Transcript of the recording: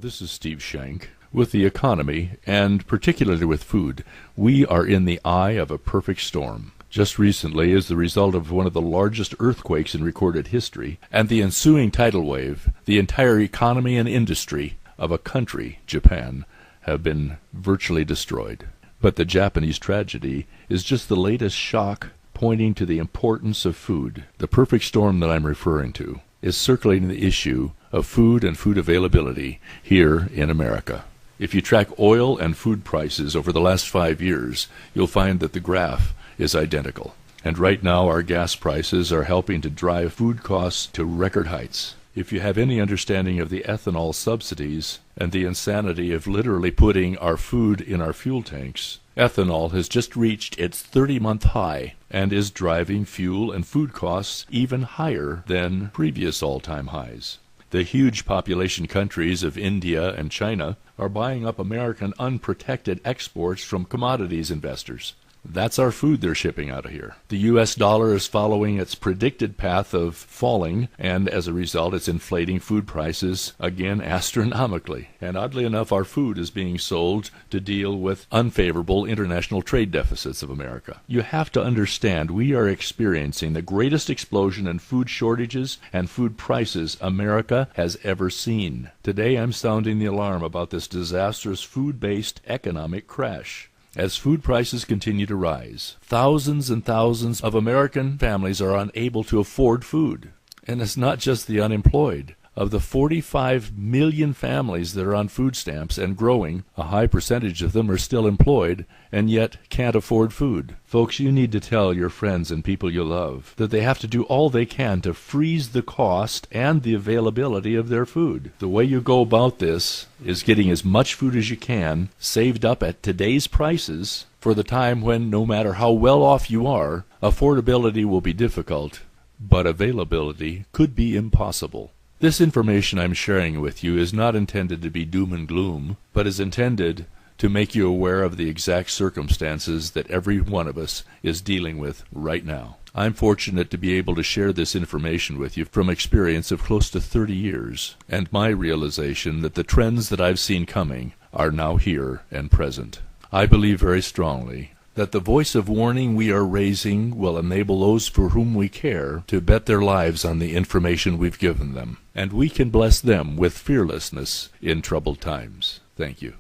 this is Steve Shank. With the economy, and particularly with food, we are in the eye of a perfect storm. Just recently, as the result of one of the largest earthquakes in recorded history, and the ensuing tidal wave, the entire economy and industry of a country, Japan, have been virtually destroyed. But the Japanese tragedy is just the latest shock pointing to the importance of food. The perfect storm that I'm referring to is circling the issue of food and food availability here in America. If you track oil and food prices over the last 5 years, you'll find that the graph is identical. And right now our gas prices are helping to drive food costs to record heights. If you have any understanding of the ethanol subsidies and the insanity of literally putting our food in our fuel tanks, ethanol has just reached its 30-month high and is driving fuel and food costs even higher than previous all-time highs. The huge population countries of India and China are buying up American unprotected exports from commodities investors. That's our food they're shipping out of here. The U.S. dollar is following its predicted path of falling, and as a result, it's inflating food prices again astronomically. And oddly enough, our food is being sold to deal with unfavorable international trade deficits of America. You have to understand, we are experiencing the greatest explosion in food shortages and food prices America has ever seen. Today, I'm sounding the alarm about this disastrous food-based economic crash. As food prices continue to rise, thousands and thousands of American families are unable to afford food. And it's not just the unemployed. Of the 45 million families that are on food stamps and growing, a high percentage of them are still employed and yet can't afford food. Folks, you need to tell your friends and people you love that they have to do all they can to freeze the cost and the availability of their food. The way you go about this is getting as much food as you can saved up at today's prices for the time when, no matter how well off you are, affordability will be difficult, but availability could be impossible. This information I'm sharing with you is not intended to be doom and gloom, but is intended to make you aware of the exact circumstances that every one of us is dealing with right now. I'm fortunate to be able to share this information with you from experience of close to 30 years, and my realization that the trends that I've seen coming are now here and present. I believe very strongly that the voice of warning we are raising will enable those for whom we care to bet their lives on the information we've given them, and we can bless them with fearlessness in troubled times. Thank you.